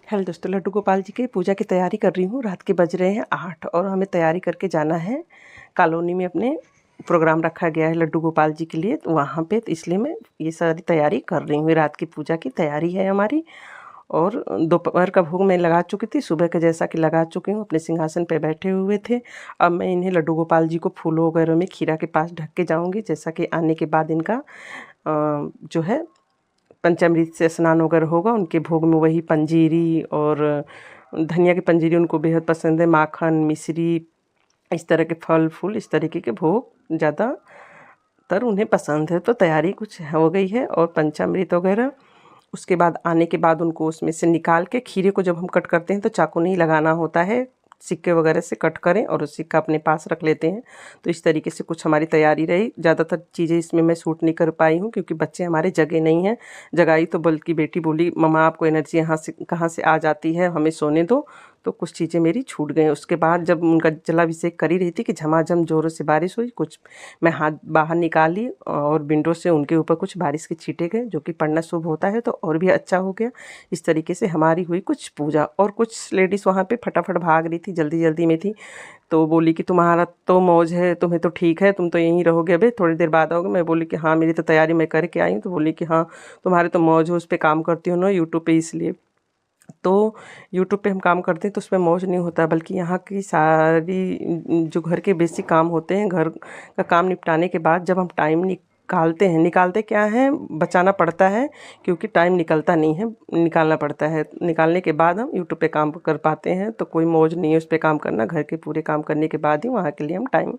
Hello दोस्तों, लड्डू गोपाल जी के पूजा की तैयारी कर रही हूँ। रात के बज रहे हैं 8 और हमें तैयारी करके जाना है कॉलोनी में। अपने प्रोग्राम रखा गया है लड्डू गोपाल जी के लिए, तो वहाँ पे तो इसलिए मैं ये सारी तैयारी कर रही हूँ। रात की पूजा की तैयारी है हमारी। और दोपहर का भोग मैं लगा चुकी थी, सुबह का जैसा कि लगा चुकी हूँ। अपने सिंहासन पे बैठे हुए थे। अब मैं इन्हें लड्डू गोपाल जी को फूलों वगैरह में खीरा के पास ढक के जाऊँगी, जैसा कि आने के बाद इनका जो है पंचामृत से स्नान वगैरह होगा। उनके भोग में वही पंजीरी और धनिया की पंजीरी उनको बेहद पसंद है, माखन मिश्री इस तरह के फल फूल इस तरीके के भोग ज़्यादातर उन्हें पसंद है। तो तैयारी कुछ हो गई है और पंचामृत वगैरह। उसके बाद आने के बाद उनको उसमें से निकाल के, खीरे को जब हम कट करते हैं तो चाकू नहीं लगाना होता है, सिक्के वगैरह से कट करें और उस सिक्का अपने पास रख लेते हैं। तो इस तरीके से कुछ हमारी तैयारी रही। ज़्यादातर चीज़ें इसमें मैं शूट नहीं कर पाई हूँ क्योंकि बच्चे हमारे जगह नहीं हैं। जगाई तो बल्कि बेटी बोली, मम्मा आपको एनर्जी यहाँ से कहाँ से आ जाती है, हमें सोने दो। तो कुछ चीज़ें मेरी छूट गई। उसके बाद जब उनका जलाभिषेक कर ही रही थी कि झमाझम ज़ोरों से बारिश हुई। कुछ मैं हाथ बाहर निकाली और विंडो से उनके ऊपर कुछ बारिश के छींटे गए, जो कि पढ़ना शुभ होता है तो और भी अच्छा हो गया। इस तरीके से हमारी हुई कुछ पूजा। और कुछ लेडीज़ वहाँ पे फटाफट भाग रही थी, जल्दी जल्दी में थी। तो बोली कि तुम्हारा तो मौज है, तुम्हें तो ठीक है, तुम तो यहीं रहोगे, अबे थोड़ी देर बाद आओगे। मैं बोली कि हाँ मेरी तो तैयारी मैं करके आई हूँ। तो बोली कि हाँ तुम्हारे तो मौज हो, उस पर काम करती हो ना यूट्यूब पे, इसलिए। तो यूट्यूब पे हम काम करते हैं तो उसमें मौज नहीं होता, बल्कि यहाँ की सारी जो घर के बेसिक काम होते हैं, घर का काम निपटाने के बाद जब हम टाइम निकालते क्या है, बचाना पड़ता है क्योंकि टाइम निकलता नहीं है, निकालना पड़ता है। निकालने के बाद हम यूट्यूब पे काम कर पाते हैं। तो कोई मौज नहीं है उस पर काम करना। घर के पूरे काम करने के बाद ही वहाँ के लिए हम टाइम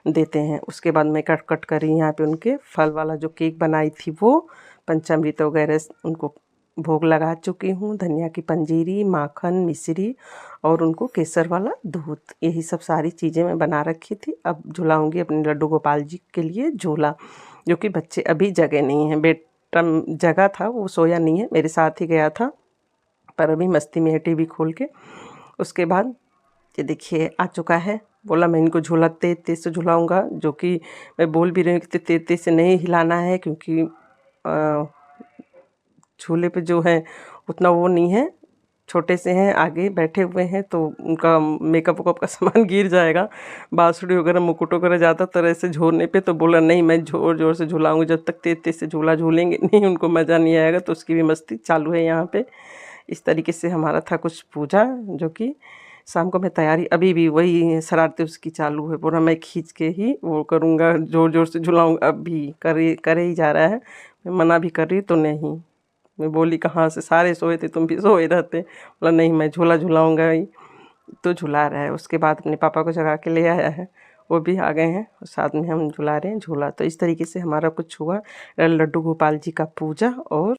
देते हैं। उसके बाद मैं कट कर यहाँ पे उनके फल वाला जो केक बनाई थी वो पंचामृत वगैरह उनको भोग लगा चुकी हूँ। धनिया की पंजीरी, माखन मिश्री और उनको केसर वाला दूध, यही सब सारी चीज़ें मैं बना रखी थी। अब झुलाऊंगी अपने लड्डू गोपाल जी के लिए झूला, जो कि बच्चे अभी जगे नहीं हैं। बेटा जगा था, वो सोया नहीं है, मेरे साथ ही गया था, पर अभी मस्ती में है टीवी खोल के। उसके बाद ये देखिए आ चुका है। बोला मैं इनको झूला तेज तेज से झुलाऊंगा, जो कि मैं बोल भी रही हूँ कि तेज तेज से नहीं हिलाना है क्योंकि झूले पे जो है उतना वो नहीं है, छोटे से हैं, आगे बैठे हुए हैं, तो उनका मेकअप वेकअप का सामान गिर जाएगा। बांसुरी वगैरह मुकुट वगैरह ज़्यादा तरह से झोलने पे। तो बोला नहीं मैं ज़ोर ज़ोर से झूलाऊंगी, जब तक तेज तेज से झूला झूलेंगे नहीं उनको मज़ा नहीं आएगा। तो उसकी भी मस्ती चालू है यहाँ पे। इस तरीके से हमारा था कुछ पूजा, जो कि शाम को मैं तैयारी अभी भी वही शरारतें उसकी चालू है। पूरा मैं खींच के ही वो करूँगा, ज़ोर ज़ोर से झुलाऊँगा। अब भी करे ही जा रहा है, मैं मना भी कर रही तो नहीं। मैं बोली कहाँ से, सारे सोए थे तुम भी सोए रहते। बोला नहीं मैं झूला झुलाऊँगा ही। तो झुला रहा है। उसके बाद अपने पापा को जगा के ले आया है, वो भी आ गए हैं और साथ में हम झुला रहे हैं झूला। तो इस तरीके से हमारा कुछ हुआ लड्डू गोपाल जी का पूजा और